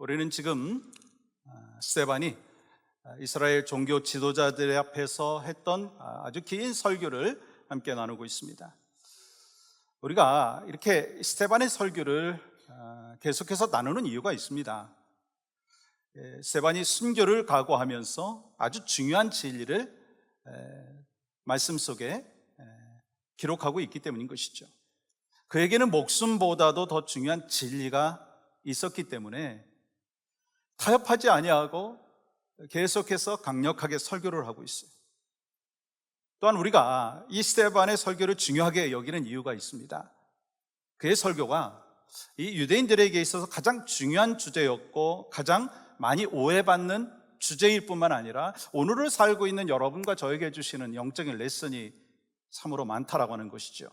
우리는 지금 스데반이 이스라엘 종교 지도자들 앞에서 했던 아주 긴 설교를 함께 나누고 있습니다. 우리가 이렇게 스데반의 설교를 계속해서 나누는 이유가 있습니다. 스데반이 순교를 각오하면서 아주 중요한 진리를 말씀 속에 기록하고 있기 때문인 것이죠. 그에게는 목숨보다도 더 중요한 진리가 있었기 때문에 타협하지 아니하고 계속해서 강력하게 설교를 하고 있어요. 또한 우리가 이 스데반의 설교를 중요하게 여기는 이유가 있습니다. 그의 설교가 이 유대인들에게 있어서 가장 중요한 주제였고 가장 많이 오해받는 주제일 뿐만 아니라 오늘을 살고 있는 여러분과 저에게 주시는 영적인 레슨이 참으로 많다라고 하는 것이죠.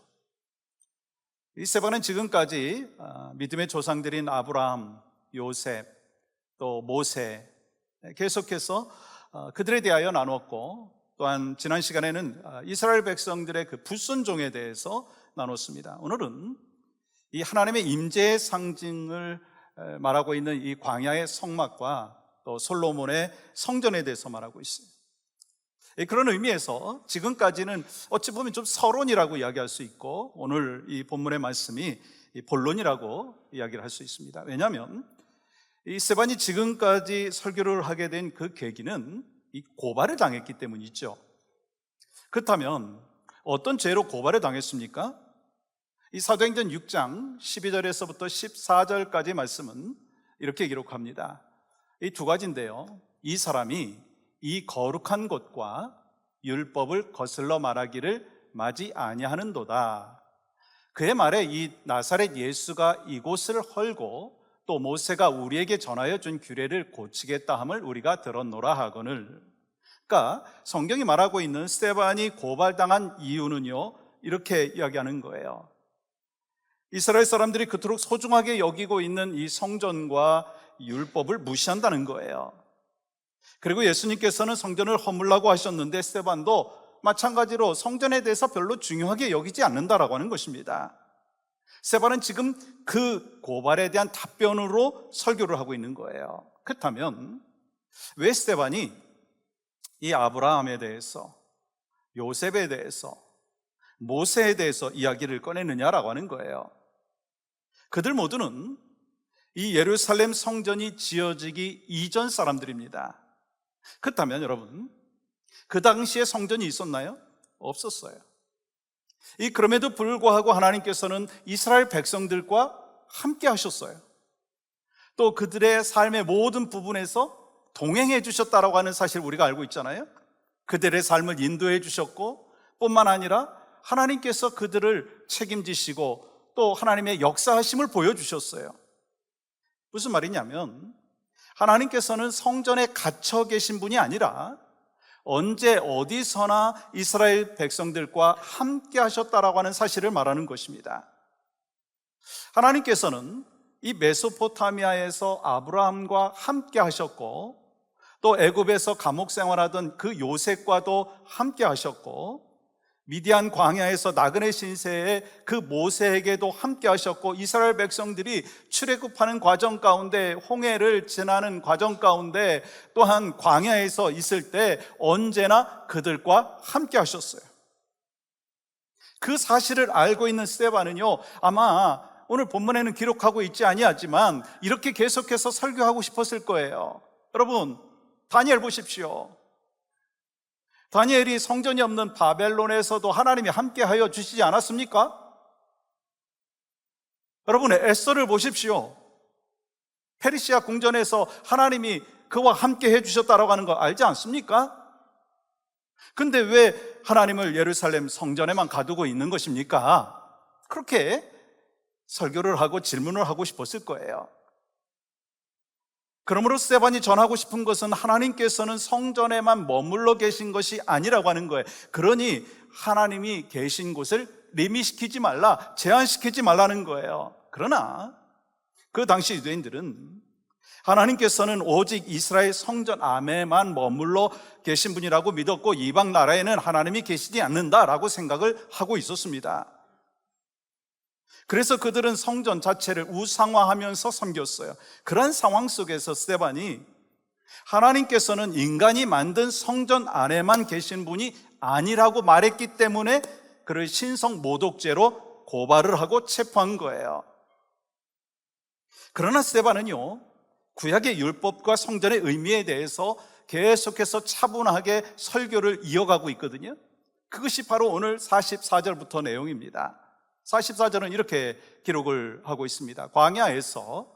이 스데반은 지금까지 믿음의 조상들인 아브라함, 요셉, 또 모세 계속해서 그들에 대하여 나눴고, 또한 지난 시간에는 이스라엘 백성들의 그 불순종에 대해서 나눴습니다. 오늘은 이 하나님의 임재의 상징을 말하고 있는 이 광야의 성막과 또 솔로몬의 성전에 대해서 말하고 있어요. 그런 의미에서 지금까지는 어찌 보면 좀 서론이라고 이야기할 수 있고, 오늘 이 본문의 말씀이 본론이라고 이야기를 할 수 있습니다. 왜냐하면 이 스데반이 지금까지 설교를 하게 된 그 계기는 이 고발을 당했기 때문이죠. 그렇다면 어떤 죄로 고발을 당했습니까? 이 사도행전 6장 12절에서부터 14절까지 말씀은 이렇게 기록합니다. 이 두 가지인데요. 이 사람이 이 거룩한 곳과 율법을 거슬러 말하기를 마지 아니하는도다. 그의 말에 이 나사렛 예수가 이곳을 헐고 또 모세가 우리에게 전하여 준 규례를 고치겠다 함을 우리가 들었노라 하거늘. 그러니까 성경이 말하고 있는 스데반이 고발당한 이유는요, 이렇게 이야기하는 거예요. 이스라엘 사람들이 그토록 소중하게 여기고 있는 이 성전과 율법을 무시한다는 거예요. 그리고 예수님께서는 성전을 허물라고 하셨는데 스데반도 마찬가지로 성전에 대해서 별로 중요하게 여기지 않는다라고 하는 것입니다. 스데반은 지금 그 고발에 대한 답변으로 설교를 하고 있는 거예요. 그렇다면 왜 스데반이 이 아브라함에 대해서, 요셉에 대해서, 모세에 대해서 이야기를 꺼내느냐라고 하는 거예요. 그들 모두는 이 예루살렘 성전이 지어지기 이전 사람들입니다. 그렇다면 여러분, 그 당시에 성전이 있었나요? 없었어요. 그럼에도 불구하고 하나님께서는 이스라엘 백성들과 함께 하셨어요. 또 그들의 삶의 모든 부분에서 동행해 주셨다라고 하는 사실 우리가 알고 있잖아요. 그들의 삶을 인도해 주셨고, 뿐만 아니라 하나님께서 그들을 책임지시고 또 하나님의 역사하심을 보여주셨어요. 무슨 말이냐면 하나님께서는 성전에 갇혀 계신 분이 아니라 언제 어디서나 이스라엘 백성들과 함께 하셨다라고 하는 사실을 말하는 것입니다. 하나님께서는 이 메소포타미아에서 아브라함과 함께 하셨고, 또 애굽에서 감옥 생활하던 그 요셉과도 함께 하셨고, 미디안 광야에서 나그네 신세의 그 모세에게도 함께 하셨고, 이스라엘 백성들이 출애굽하는 과정 가운데, 홍해를 지나는 과정 가운데, 또한 광야에서 있을 때 언제나 그들과 함께 하셨어요. 그 사실을 알고 있는 스데반은요, 아마 오늘 본문에는 기록하고 있지 아니하지만 이렇게 계속해서 설교하고 싶었을 거예요. 여러분, 다니엘 보십시오. 다니엘이 성전이 없는 바벨론에서도 하나님이 함께하여 주시지 않았습니까? 여러분, 에스더를 보십시오. 페르시아 궁전에서 하나님이 그와 함께 해주셨다라고 하는 거 알지 않습니까? 근데 왜 하나님을 예루살렘 성전에만 가두고 있는 것입니까? 그렇게 설교를 하고 질문을 하고 싶었을 거예요. 그러므로 스데반이 전하고 싶은 것은 하나님께서는 성전에만 머물러 계신 것이 아니라고 하는 거예요. 그러니 하나님이 계신 곳을 리미시키지 말라, 제한시키지 말라는 거예요. 그러나 그 당시 유대인들은 하나님께서는 오직 이스라엘 성전 안에만 머물러 계신 분이라고 믿었고, 이방 나라에는 하나님이 계시지 않는다라고 생각을 하고 있었습니다. 그래서 그들은 성전 자체를 우상화하면서 섬겼어요. 그런 상황 속에서 스데반이 하나님께서는 인간이 만든 성전 안에만 계신 분이 아니라고 말했기 때문에 그를 신성 모독죄로 고발을 하고 체포한 거예요. 그러나 스데반은요, 구약의 율법과 성전의 의미에 대해서 계속해서 차분하게 설교를 이어가고 있거든요. 그것이 바로 오늘 44절부터 내용입니다. 44절은 이렇게 기록을 하고 있습니다. 광야에서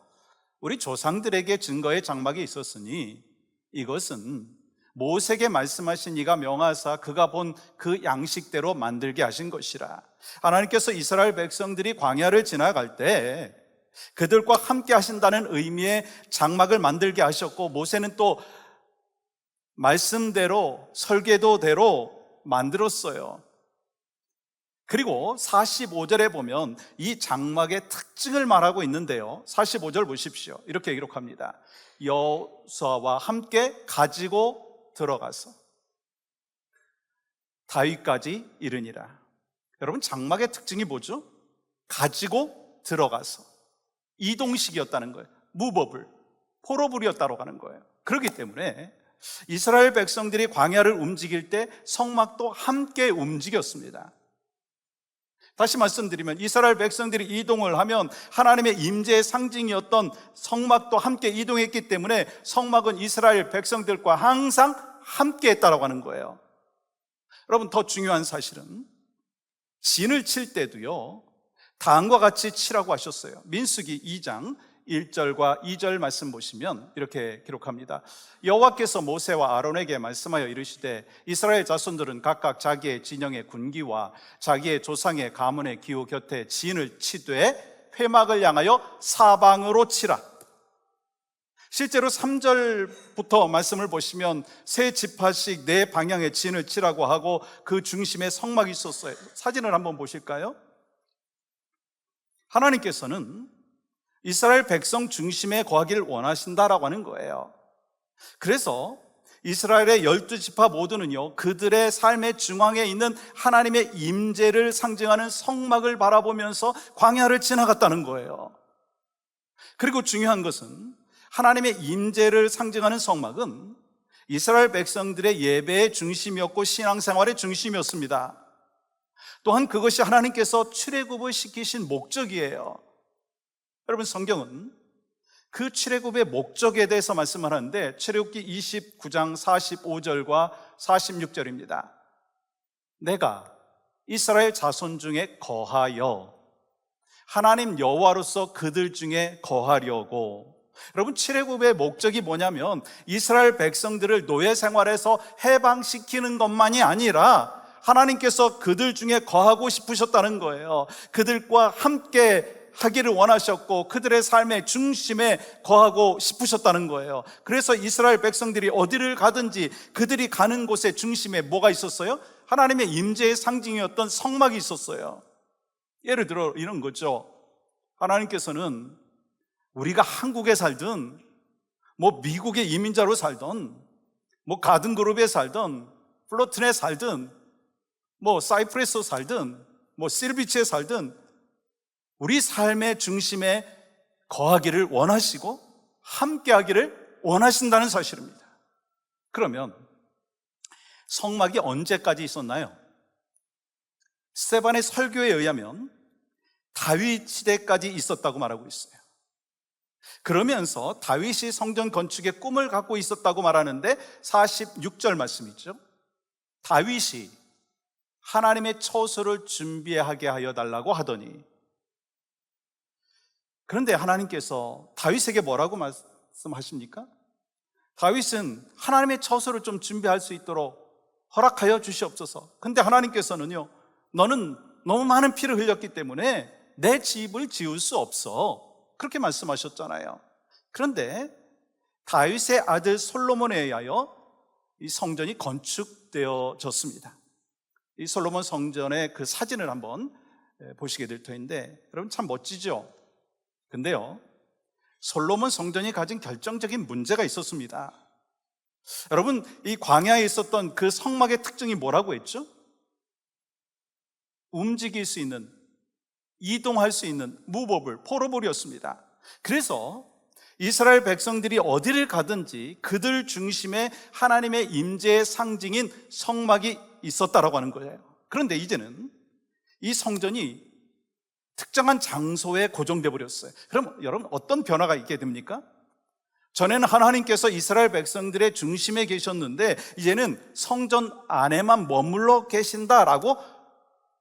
우리 조상들에게 증거의 장막이 있었으니 이것은 모세에게 말씀하신 이가 명하사 그가 본 그 양식대로 만들게 하신 것이라. 하나님께서 이스라엘 백성들이 광야를 지나갈 때 그들과 함께 하신다는 의미의 장막을 만들게 하셨고, 모세는 또 말씀대로 설계도대로 만들었어요. 그리고 45절에 보면 이 장막의 특징을 말하고 있는데요, 45절 보십시오. 이렇게 기록합니다. 여호수아와 함께 가지고 들어가서 다윗까지 이르니라. 여러분, 장막의 특징이 뭐죠? 가지고 들어가서 이동식이었다는 거예요. 무버블, 포로블이었다고 하는 거예요. 그렇기 때문에 이스라엘 백성들이 광야를 움직일 때 성막도 함께 움직였습니다. 다시 말씀드리면 이스라엘 백성들이 이동을 하면 하나님의 임재의 상징이었던 성막도 함께 이동했기 때문에 성막은 이스라엘 백성들과 항상 함께 했다고 하는 거예요. 여러분, 더 중요한 사실은 진을 칠 때도요, 다음과 같이 치라고 하셨어요. 민수기 2장 1절과 2절 말씀 보시면 이렇게 기록합니다. 여호와께서 모세와 아론에게 말씀하여 이르시되 이스라엘 자손들은 각각 자기의 진영의 군기와 자기의 조상의 가문의 기호 곁에 진을 치되 회막을 향하여 사방으로 치라. 실제로 3절부터 말씀을 보시면 세 지파씩 네 방향의 진을 치라고 하고 그 중심에 성막이 있었어요. 사진을 한번 보실까요? 하나님께서는 이스라엘 백성 중심에 거하기를 원하신다라고 하는 거예요. 그래서 이스라엘의 12지파 모두는요, 그들의 삶의 중앙에 있는 하나님의 임재를 상징하는 성막을 바라보면서 광야를 지나갔다는 거예요. 그리고 중요한 것은 하나님의 임재를 상징하는 성막은 이스라엘 백성들의 예배의 중심이었고 신앙생활의 중심이었습니다. 또한 그것이 하나님께서 출애굽을 시키신 목적이에요. 여러분, 성경은 그 출애굽의 목적에 대해서 말씀을 하는데 출애굽기 29장 45절과 46절입니다. 내가 이스라엘 자손 중에 거하여 하나님 여호와로서 그들 중에 거하려고. 여러분, 출애굽의 목적이 뭐냐면 이스라엘 백성들을 노예 생활에서 해방시키는 것만이 아니라 하나님께서 그들 중에 거하고 싶으셨다는 거예요. 그들과 함께 하기를 원하셨고 그들의 삶의 중심에 거하고 싶으셨다는 거예요. 그래서 이스라엘 백성들이 어디를 가든지 그들이 가는 곳의 중심에 뭐가 있었어요? 하나님의 임재의 상징이었던 성막이 있었어요. 예를 들어 이런 거죠. 하나님께서는 우리가 한국에 살든 미국의 이민자로 살든 가든그룹에 살든 플로튼에 살든 사이프레스에 살든 실비치에 살든 우리 삶의 중심에 거하기를 원하시고 함께하기를 원하신다는 사실입니다. 그러면 성막이 언제까지 있었나요? 스데반의 설교에 의하면 다윗 시대까지 있었다고 말하고 있어요. 그러면서 다윗이 성전 건축의 꿈을 갖고 있었다고 말하는데 46절 말씀이죠. 다윗이 하나님의 처소를 준비하게 하여 달라고 하더니, 그런데 하나님께서 다윗에게 뭐라고 말씀하십니까? 다윗은 하나님의 처소를 좀 준비할 수 있도록 허락하여 주시옵소서. 근데 하나님께서는요, 너는 너무 많은 피를 흘렸기 때문에 내 집을 지을 수 없어, 그렇게 말씀하셨잖아요. 그런데 다윗의 아들 솔로몬에 의하여 이 성전이 건축되어졌습니다. 이 솔로몬 성전의 그 사진을 한번 보시게 될 터인데, 여러분 참 멋지죠? 근데요, 솔로몬 성전이 가진 결정적인 문제가 있었습니다. 여러분, 이 광야에 있었던 그 성막의 특징이 뭐라고 했죠? 움직일 수 있는 이동할 수 있는 무버블, 포러블이었습니다. 그래서 이스라엘 백성들이 어디를 가든지 그들 중심에 하나님의 임재의 상징인 성막이 있었다라고 하는 거예요. 그런데 이제는 이 성전이 특정한 장소에 고정돼 버렸어요. 그럼 여러분 어떤 변화가 있게 됩니까? 전에는 하나님께서 이스라엘 백성들의 중심에 계셨는데 이제는 성전 안에만 머물러 계신다라고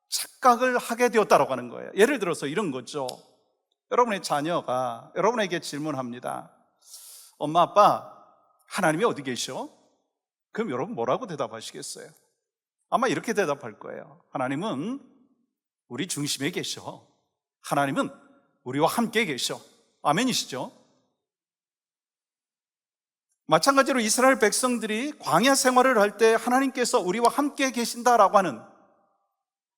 착각을 하게 되었다라고 하는 거예요. 예를 들어서 이런 거죠. 여러분의 자녀가 여러분에게 질문합니다. 엄마, 아빠, 하나님이 어디 계셔? 그럼 여러분 뭐라고 대답하시겠어요? 아마 이렇게 대답할 거예요. 하나님은 우리 중심에 계셔. 하나님은 우리와 함께 계셔. 아멘이시죠? 마찬가지로 이스라엘 백성들이 광야 생활을 할 때 하나님께서 우리와 함께 계신다라고 하는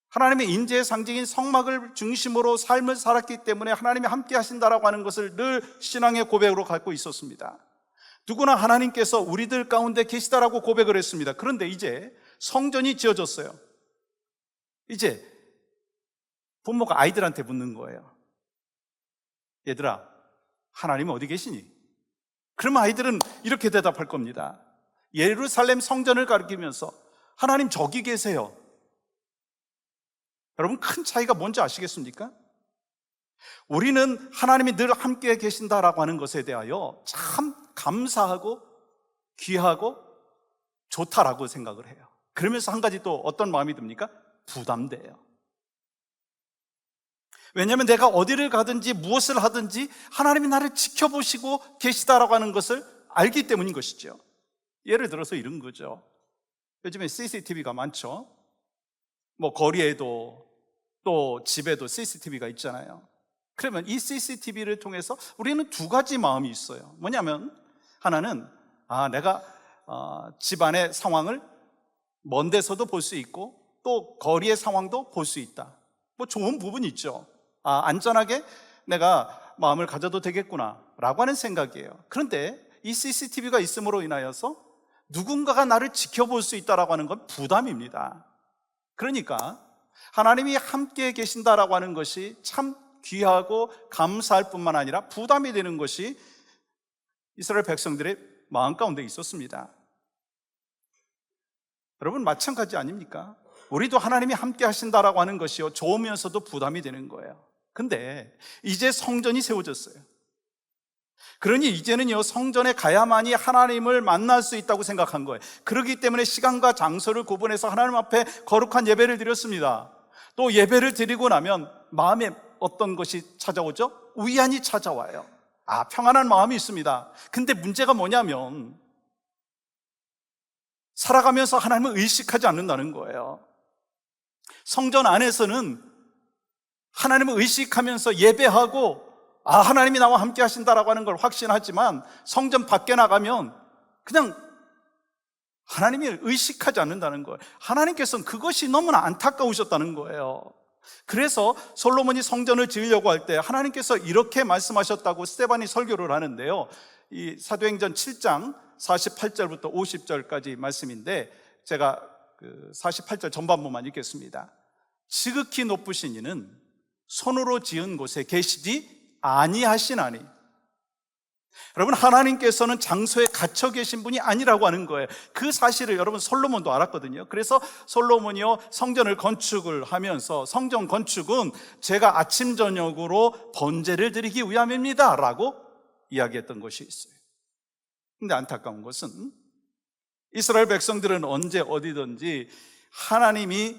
하나님의 인재의 상징인 성막을 중심으로 삶을 살았기 때문에 하나님이 함께 하신다라고 하는 것을 늘 신앙의 고백으로 갖고 있었습니다. 누구나 하나님께서 우리들 가운데 계시다라고 고백을 했습니다. 그런데 이제 성전이 지어졌어요. 이제 부모가 아이들한테 묻는 거예요. 얘들아, 하나님은 어디 계시니? 그러면 아이들은 이렇게 대답할 겁니다. 예루살렘 성전을 가리키면서 하나님 저기 계세요. 여러분 큰 차이가 뭔지 아시겠습니까? 우리는 하나님이 늘 함께 계신다라고 하는 것에 대하여 참 감사하고 귀하고 좋다라고 생각을 해요. 그러면서 한 가지 또 어떤 마음이 듭니까? 부담돼요. 왜냐하면 내가 어디를 가든지 무엇을 하든지 하나님이 나를 지켜보시고 계시다라고 하는 것을 알기 때문인 것이죠. 예를 들어서 이런 거죠. 요즘에 CCTV가 많죠. 뭐 거리에도 또 집에도 CCTV가 있잖아요. 그러면 이 CCTV를 통해서 우리는 두 가지 마음이 있어요. 뭐냐면 하나는 내가 집안의 상황을 먼 데서도 볼 수 있고 또 거리의 상황도 볼 수 있다. 뭐 좋은 부분이 있죠. 안전하게 내가 마음을 가져도 되겠구나 라고 하는 생각이에요. 그런데 이 CCTV가 있음으로 인하여서 누군가가 나를 지켜볼 수 있다라고 하는 건 부담입니다. 그러니까 하나님이 함께 계신다라고 하는 것이 참 귀하고 감사할 뿐만 아니라 부담이 되는 것이 이스라엘 백성들의 마음 가운데 있었습니다. 여러분 마찬가지 아닙니까? 우리도 하나님이 함께 하신다라고 하는 것이요 좋으면서도 부담이 되는 거예요. 근데 이제 성전이 세워졌어요. 그러니 이제는요 성전에 가야만이 하나님을 만날 수 있다고 생각한 거예요. 그렇기 때문에 시간과 장소를 구분해서 하나님 앞에 거룩한 예배를 드렸습니다. 또 예배를 드리고 나면 마음에 어떤 것이 찾아오죠? 위안이 찾아와요. 평안한 마음이 있습니다. 근데 문제가 뭐냐면 살아가면서 하나님을 의식하지 않는다는 거예요. 성전 안에서는 하나님을 의식하면서 예배하고 하나님이 나와 함께 하신다라고 하는 걸 확신하지만 성전 밖에 나가면 그냥 하나님을 의식하지 않는다는 거예요. 하나님께서는 그것이 너무나 안타까우셨다는 거예요. 그래서 솔로몬이 성전을 지으려고 할 때 하나님께서 이렇게 말씀하셨다고 스데반이 설교를 하는데요, 이 사도행전 7장 48절부터 50절까지 말씀인데 제가 48절 전반부만 읽겠습니다. 지극히 높으신 이는 손으로 지은 곳에 계시지 아니하시나니. 여러분 하나님께서는 장소에 갇혀 계신 분이 아니라고 하는 거예요. 그 사실을 여러분 솔로몬도 알았거든요. 그래서 솔로몬이요 성전을 건축을 하면서 성전 건축은 제가 아침 저녁으로 번제를 드리기 위함입니다 라고 이야기했던 것이 있어요. 근데 안타까운 것은 이스라엘 백성들은 언제 어디든지 하나님이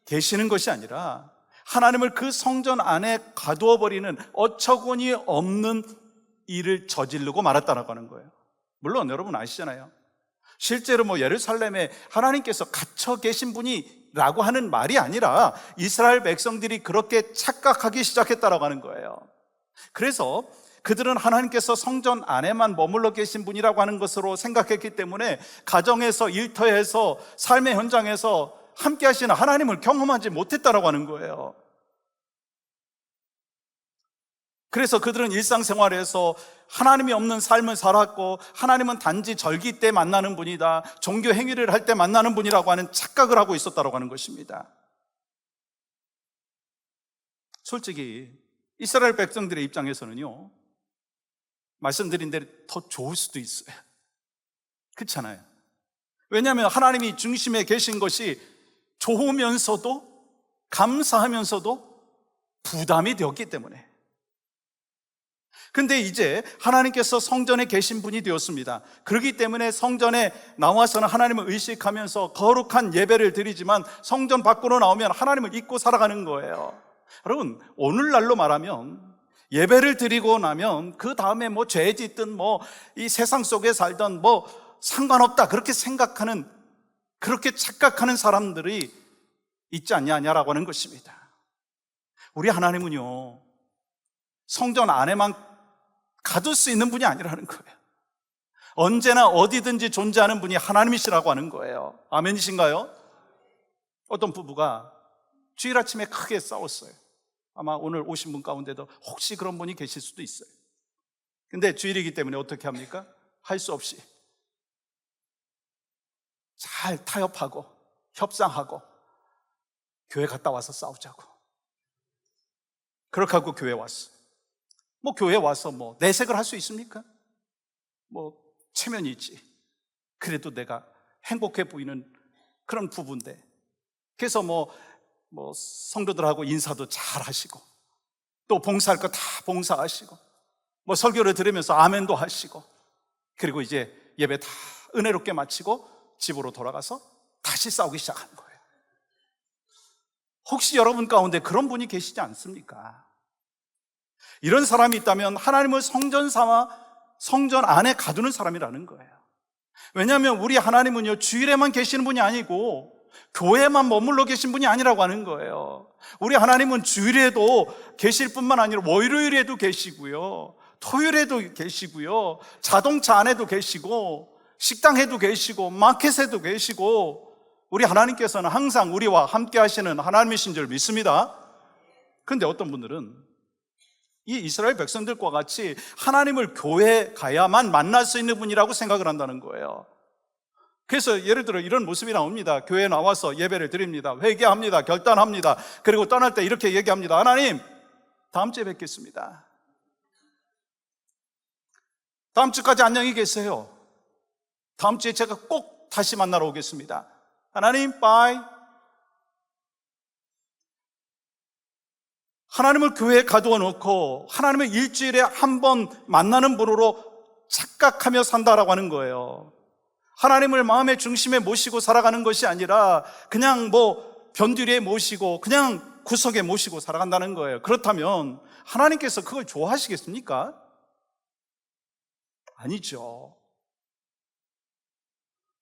계시는 것이 아니라 하나님을 그 성전 안에 가두어 버리는 어처구니 없는 일을 저지르고 말았다라고 하는 거예요. 물론 여러분 아시잖아요. 실제로 예루살렘에 하나님께서 갇혀 계신 분이라고 하는 말이 아니라 이스라엘 백성들이 그렇게 착각하기 시작했다라고 하는 거예요. 그래서 그들은 하나님께서 성전 안에만 머물러 계신 분이라고 하는 것으로 생각했기 때문에 가정에서 일터에서 삶의 현장에서 함께 하시는 하나님을 경험하지 못했다라고 하는 거예요. 그래서 그들은 일상생활에서 하나님이 없는 삶을 살았고 하나님은 단지 절기 때 만나는 분이다, 종교 행위를 할 때 만나는 분이라고 하는 착각을 하고 있었다고 하는 것입니다. 솔직히 이스라엘 백성들의 입장에서는요, 말씀드린 대로 더 좋을 수도 있어요. 그렇잖아요. 왜냐하면 하나님이 중심에 계신 것이 좋으면서도 감사하면서도 부담이 되었기 때문에. 근데 이제 하나님께서 성전에 계신 분이 되었습니다. 그렇기 때문에 성전에 나와서는 하나님을 의식하면서 거룩한 예배를 드리지만 성전 밖으로 나오면 하나님을 잊고 살아가는 거예요. 여러분, 오늘날로 말하면 예배를 드리고 나면 그 다음에 뭐 죄 짓든 뭐 이 세상 속에 살던 뭐 상관없다 그렇게 생각하는, 그렇게 착각하는 사람들이 있지 않냐라고 하는 것입니다. 우리 하나님은요, 성전 안에만 가둘 수 있는 분이 아니라는 거예요. 언제나 어디든지 존재하는 분이 하나님이시라고 하는 거예요. 아멘이신가요? 어떤 부부가 주일 아침에 크게 싸웠어요. 아마 오늘 오신 분 가운데도 혹시 그런 분이 계실 수도 있어요. 근데 주일이기 때문에 어떻게 합니까? 할 수 없이 잘 타협하고 협상하고 교회 갔다 와서 싸우자고. 그렇게 하고 교회 왔어요. 뭐 교회 와서 뭐 내색을 할 수 있습니까? 뭐 체면이 있지. 그래도 내가 행복해 보이는 그런 부부인데, 그래서 뭐 성도들하고 인사도 잘 하시고, 또 봉사할 거 다 봉사하시고, 뭐 설교를 들으면서 아멘도 하시고, 그리고 이제 예배 다 은혜롭게 마치고 집으로 돌아가서 다시 싸우기 시작하는 거예요. 혹시 여러분 가운데 그런 분이 계시지 않습니까? 이런 사람이 있다면 하나님을 성전 삼아 성전 안에 가두는 사람이라는 거예요. 왜냐하면 우리 하나님은요, 주일에만 계시는 분이 아니고 교회에만 머물러 계신 분이 아니라고 하는 거예요. 우리 하나님은 주일에도 계실 뿐만 아니라 월요일에도 계시고요, 토요일에도 계시고요, 자동차 안에도 계시고, 식당에도 계시고, 마켓에도 계시고, 우리 하나님께서는 항상 우리와 함께 하시는 하나님이신 줄 믿습니다. 그런데 어떤 분들은 이 이스라엘 백성들과 같이 하나님을 교회에 가야만 만날 수 있는 분이라고 생각을 한다는 거예요. 그래서 예를 들어 이런 모습이 나옵니다. 교회에 나와서 예배를 드립니다. 회개합니다. 결단합니다. 그리고 떠날 때 이렇게 얘기합니다. 하나님, 다음 주에 뵙겠습니다. 다음 주까지 안녕히 계세요. 다음 주에 제가 꼭 다시 만나러 오겠습니다. 하나님, 바이. 하나님을 교회에 가두어 놓고 하나님을 일주일에 한 번 만나는 분으로 착각하며 산다라고 하는 거예요. 하나님을 마음의 중심에 모시고 살아가는 것이 아니라 그냥 뭐 변두리에 모시고 그냥 구석에 모시고 살아간다는 거예요. 그렇다면 하나님께서 그걸 좋아하시겠습니까? 아니죠.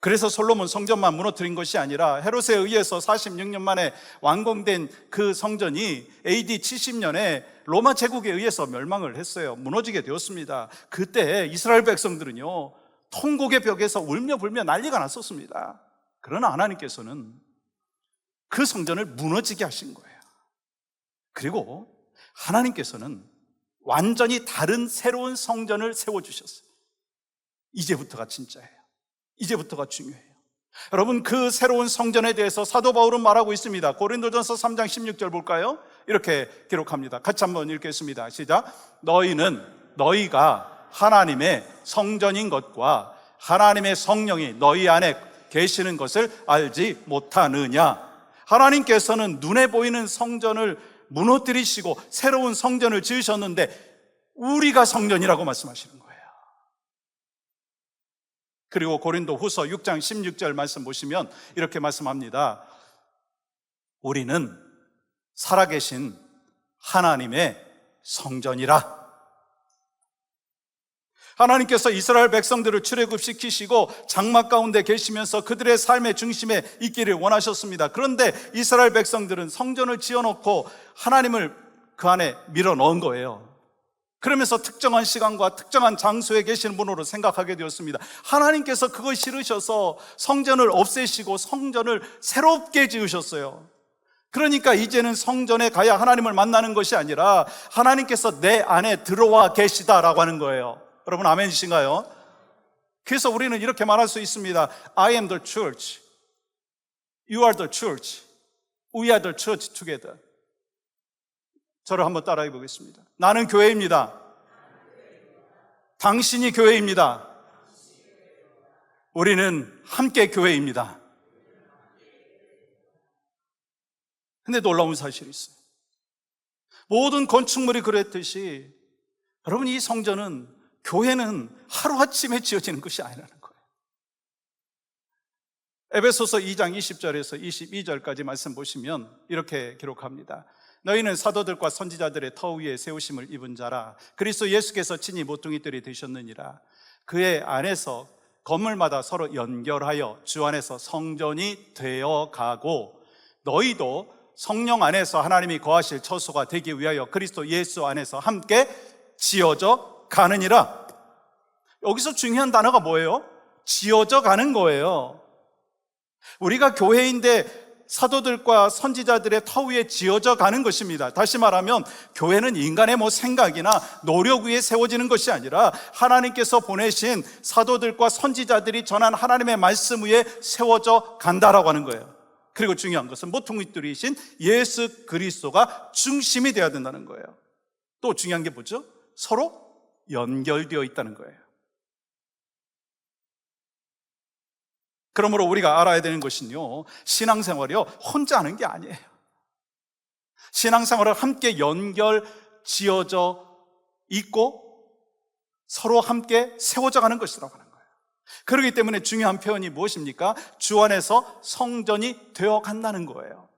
그래서 솔로몬 성전만 무너뜨린 것이 아니라 헤롯에 의해서 46년 만에 완공된 그 성전이 AD 70년에 로마 제국에 의해서 멸망을 했어요. 무너지게 되었습니다. 그때 이스라엘 백성들은요, 통곡의 벽에서 울며 불며 난리가 났었습니다. 그러나 하나님께서는 그 성전을 무너지게 하신 거예요. 그리고 하나님께서는 완전히 다른 새로운 성전을 세워주셨어요. 이제부터가 진짜예요. 이제부터가 중요해요. 여러분, 그 새로운 성전에 대해서 사도 바울은 말하고 있습니다. 고린도전서 3장 16절 볼까요? 이렇게 기록합니다. 같이 한번 읽겠습니다. 시작. 너희가 하나님의 성전인 것과 하나님의 성령이 너희 안에 계시는 것을 알지 못하느냐. 하나님께서는 눈에 보이는 성전을 무너뜨리시고 새로운 성전을 지으셨는데 우리가 성전이라고 말씀하시는 거예요. 그리고 고린도 후서 6장 16절 말씀 보시면 이렇게 말씀합니다. 우리는 살아계신 하나님의 성전이라. 하나님께서 이스라엘 백성들을 출애굽시키시고 장막 가운데 계시면서 그들의 삶의 중심에 있기를 원하셨습니다. 그런데 이스라엘 백성들은 성전을 지어놓고 하나님을 그 안에 밀어 넣은 거예요. 그러면서 특정한 시간과 특정한 장소에 계시는 분으로 생각하게 되었습니다. 하나님께서 그걸 싫으셔서 성전을 없애시고 성전을 새롭게 지으셨어요. 그러니까 이제는 성전에 가야 하나님을 만나는 것이 아니라 하나님께서 내 안에 들어와 계시다라고 하는 거예요. 여러분, 아멘이신가요? 그래서 우리는 이렇게 말할 수 있습니다. I am the church. You are the church. We are the church together. 저를 한번 따라해 보겠습니다. 나는 교회입니다. 당신이 교회입니다. 우리는 함께 교회입니다. 근데 놀라운 사실이 있어요. 모든 건축물이 그랬듯이 여러분, 이 성전은, 교회는 하루아침에 지어지는 것이 아니라는 거예요. 에베소서 2장 20절에서 22절까지 말씀 보시면 이렇게 기록합니다. 너희는 사도들과 선지자들의 터 위에 세우심을 입은 자라. 그리스도 예수께서 친히 모퉁이들이 되셨느니라. 그의 안에서 건물마다 서로 연결하여 주 안에서 성전이 되어가고, 너희도 성령 안에서 하나님이 거하실 처소가 되기 위하여 그리스도 예수 안에서 함께 지어져 가느니라. 여기서 중요한 단어가 뭐예요? 지어져 가는 거예요. 우리가 교회인데 사도들과 선지자들의 터 위에 지어져 가는 것입니다. 다시 말하면 교회는 인간의 생각이나 노력 위에 세워지는 것이 아니라 하나님께서 보내신 사도들과 선지자들이 전한 하나님의 말씀 위에 세워져 간다라고 하는 거예요. 그리고 중요한 것은 모퉁이돌이신 예수 그리스도가 중심이 되어야 된다는 거예요. 또 중요한 게 뭐죠? 서로 연결되어 있다는 거예요. 그러므로 우리가 알아야 되는 것은요, 신앙생활이요, 혼자 하는 게 아니에요. 신앙생활을 함께 연결 지어져 있고 서로 함께 세워져 가는 것이라고 하는 거예요. 그렇기 때문에 중요한 표현이 무엇입니까? 주 안에서 성전이 되어 간다는 거예요.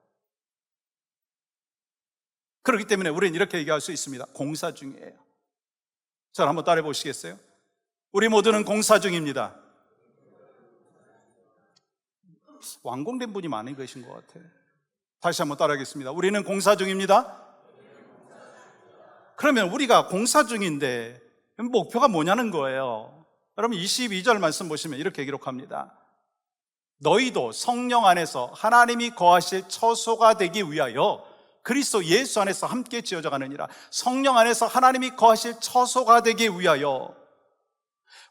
그렇기 때문에 우리는 이렇게 얘기할 수 있습니다. 공사 중이에요. 자, 한번 따라해 보시겠어요? 우리 모두는 공사 중입니다. 완공된 분이 많이 계신 것 같아요. 다시 한번 따라하겠습니다. 우리는 공사 중입니다. 그러면 우리가 공사 중인데 목표가 뭐냐는 거예요. 여러분 22절 말씀 보시면 이렇게 기록합니다. 너희도 성령 안에서 하나님이 거하실 처소가 되기 위하여 그리스도 예수 안에서 함께 지어져 가느니라. 성령 안에서 하나님이 거하실 처소가 되기 위하여.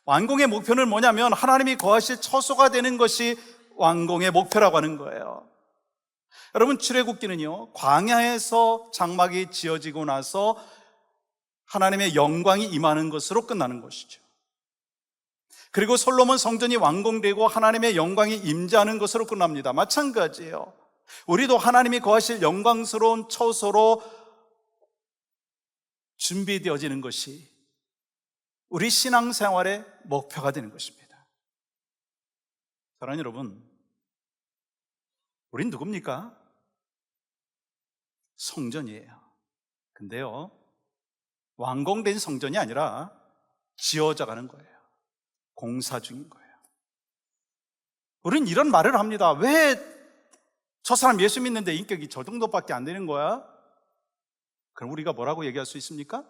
완공의 목표는 뭐냐면 하나님이 거하실 처소가 되는 것이 완공의 목표라고 하는 거예요. 여러분, 출애굽기는요, 광야에서 장막이 지어지고 나서 하나님의 영광이 임하는 것으로 끝나는 것이죠. 그리고 솔로몬 성전이 완공되고 하나님의 영광이 임재하는 것으로 끝납니다. 마찬가지예요. 우리도 하나님이 거하실 영광스러운 처소로 준비되어지는 것이 우리 신앙생활의 목표가 되는 것입니다. 사랑하는 여러분, 우린 누굽니까? 성전이에요. 근데요, 완공된 성전이 아니라 지어져 가는 거예요. 공사 중인 거예요. 우린 이런 말을 합니다. 왜 저 사람 예수 믿는데 인격이 저 정도밖에 안 되는 거야? 그럼 우리가 뭐라고 얘기할 수 있습니까?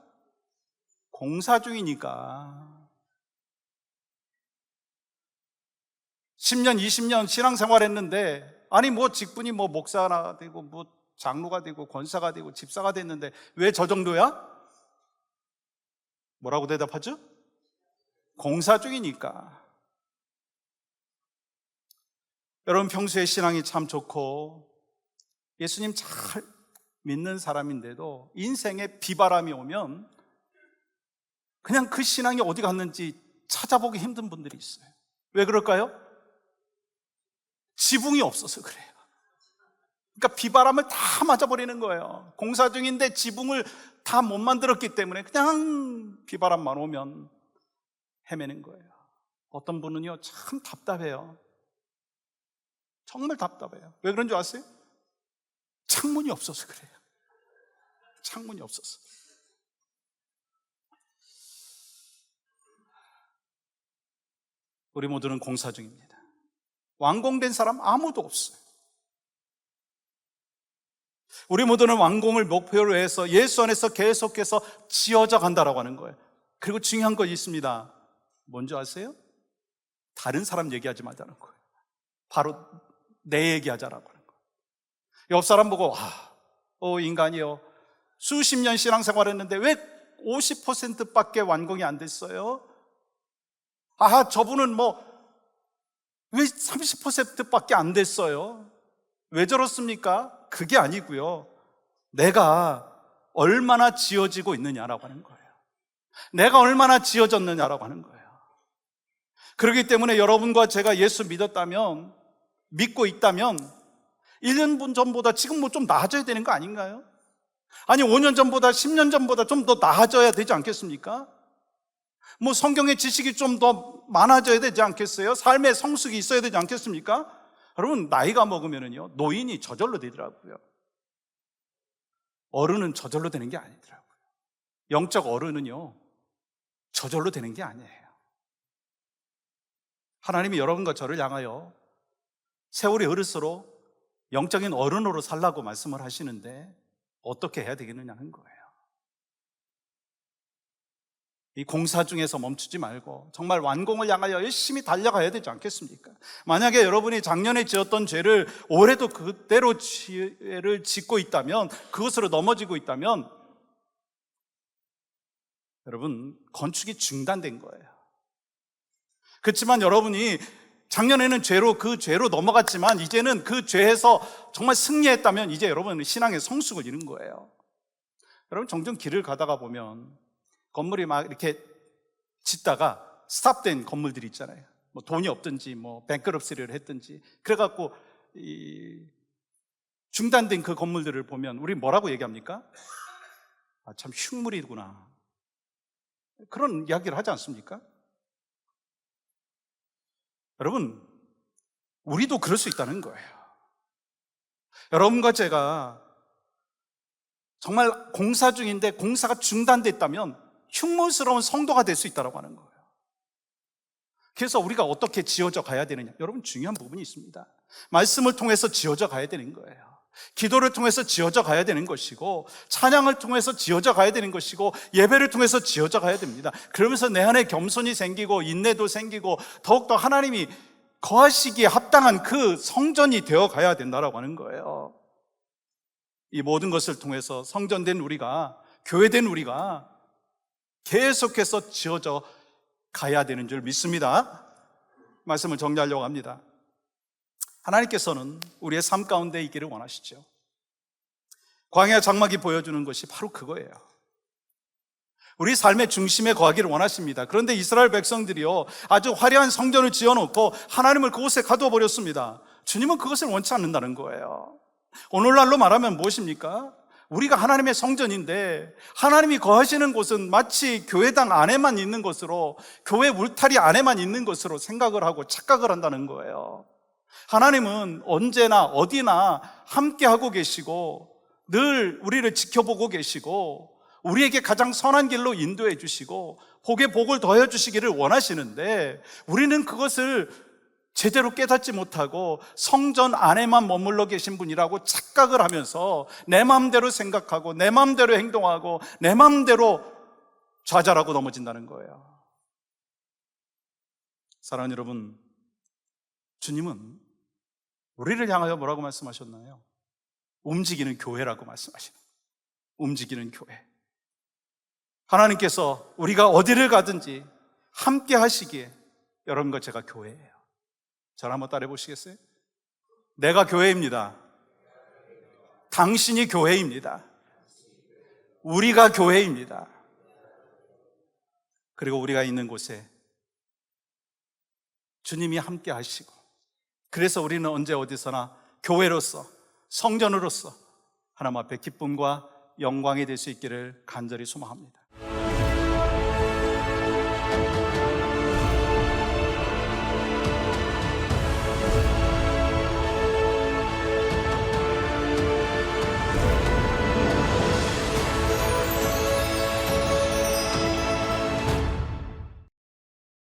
공사 중이니까. 10년, 20년 신앙생활 했는데, 아니 직분이 목사가 되고 장로가 되고 권사가 되고 집사가 됐는데 왜 저 정도야? 뭐라고 대답하죠? 공사 중이니까. 여러분, 평소에 신앙이 참 좋고 예수님 잘 믿는 사람인데도 인생에 비바람이 오면 그냥 그 신앙이 어디 갔는지 찾아보기 힘든 분들이 있어요. 왜 그럴까요? 지붕이 없어서 그래요. 그러니까 비바람을 다 맞아버리는 거예요. 공사 중인데 지붕을 다 못 만들었기 때문에 그냥 비바람만 오면 헤매는 거예요. 어떤 분은요, 참 답답해요. 정말 답답해요. 왜 그런 줄 아세요? 창문이 없어서 그래요. 창문이 없어서. 우리 모두는 공사 중입니다. 완공된 사람 아무도 없어요. 우리 모두는 완공을 목표로 해서 예수 안에서 계속해서 지어져 간다라고 하는 거예요. 그리고 중요한 것이 있습니다. 뭔지 아세요? 다른 사람 얘기하지 말자는 거예요. 바로 내 얘기하자라고 하는 거예요. 옆 사람 보고 인간이요, 수십 년 신앙생활 했는데 왜 50%밖에 완공이 안 됐어요? 저분은 왜 30%밖에 안 됐어요? 왜 저렇습니까? 그게 아니고요, 내가 얼마나 지어지고 있느냐라고 하는 거예요. 내가 얼마나 지어졌느냐라고 하는 거예요. 그렇기 때문에 여러분과 제가 예수 믿었다면, 믿고 있다면 1년 전보다 지금 뭐 좀 나아져야 되는 거 아닌가요? 아니 5년 전보다 10년 전보다 좀 더 나아져야 되지 않겠습니까? 뭐 성경의 지식이 좀 더 많아져야 되지 않겠어요? 삶의 성숙이 있어야 되지 않겠습니까? 여러분, 나이가 먹으면은요, 노인이 저절로 되더라고요. 어른은 저절로 되는 게 아니더라고요. 영적 어른은요, 저절로 되는 게 아니에요. 하나님이 여러분과 저를 향하여 세월이 흐를수록 영적인 어른으로 살라고 말씀을 하시는데 어떻게 해야 되겠느냐는 거예요. 이 공사 중에서 멈추지 말고 정말 완공을 향하여 열심히 달려가야 되지 않겠습니까? 만약에 여러분이 작년에 지었던 죄를 올해도 그대로 죄를 짓고 있다면, 그것으로 넘어지고 있다면 여러분, 건축이 중단된 거예요. 그렇지만 여러분이 작년에는 그 죄로 넘어갔지만 이제는 그 죄에서 정말 승리했다면 이제 여러분은 신앙의 성숙을 이룬 거예요. 여러분, 종종 길을 가다가 보면 건물이 막 이렇게 짓다가 스탑된 건물들이 있잖아요. 뭐 돈이 없든지 뭐 뱅크럽시를 했든지 그래갖고 중단된 그 건물들을 보면 우리 뭐라고 얘기합니까? 아, 참 흉물이구나, 그런 이야기를 하지 않습니까? 여러분, 우리도 그럴 수 있다는 거예요. 여러분과 제가 정말 공사 중인데 공사가 중단됐다면 흉물스러운 성도가 될 수 있다고 하는 거예요. 그래서 우리가 어떻게 지어져 가야 되느냐? 여러분, 중요한 부분이 있습니다. 말씀을 통해서 지어져 가야 되는 거예요. 기도를 통해서 지어져 가야 되는 것이고, 찬양을 통해서 지어져 가야 되는 것이고, 예배를 통해서 지어져 가야 됩니다. 그러면서 내 안에 겸손이 생기고 인내도 생기고 더욱더 하나님이 거하시기에 합당한 그 성전이 되어 가야 된다라고 하는 거예요. 이 모든 것을 통해서 성전된 우리가, 교회된 우리가 계속해서 지어져 가야 되는 줄 믿습니다. 말씀을 정리하려고 합니다. 하나님께서는 우리의 삶 가운데 있기를 원하시죠. 광야 장막이 보여주는 것이 바로 그거예요. 우리 삶의 중심에 거하기를 원하십니다. 그런데 이스라엘 백성들이요, 아주 화려한 성전을 지어놓고 하나님을 그곳에 가두어 버렸습니다. 주님은 그것을 원치 않는다는 거예요. 오늘날로 말하면 무엇입니까? 우리가 하나님의 성전인데 하나님이 거하시는 곳은 마치 교회당 안에만 있는 것으로, 교회 울타리 안에만 있는 것으로 생각을 하고 착각을 한다는 거예요. 하나님은 언제나 어디나 함께하고 계시고 늘 우리를 지켜보고 계시고 우리에게 가장 선한 길로 인도해 주시고 복에 복을 더해 주시기를 원하시는데, 우리는 그것을 제대로 깨닫지 못하고 성전 안에만 머물러 계신 분이라고 착각을 하면서 내 마음대로 생각하고 내 마음대로 행동하고 내 마음대로 좌절하고 넘어진다는 거예요. 사랑하는 여러분, 주님은 우리를 향하여 뭐라고 말씀하셨나요? 움직이는 교회라고 말씀하시는 거예요. 움직이는 교회. 하나님께서 우리가 어디를 가든지 함께 하시기에 여러분과 제가 교회예요. 저를 한번 따라해 보시겠어요? 내가 교회입니다. 당신이 교회입니다. 우리가 교회입니다. 그리고 우리가 있는 곳에 주님이 함께 하시고, 그래서 우리는 언제 어디서나 교회로서, 성전으로서 하나님 앞에 기쁨과 영광이 될 수 있기를 간절히 소망합니다.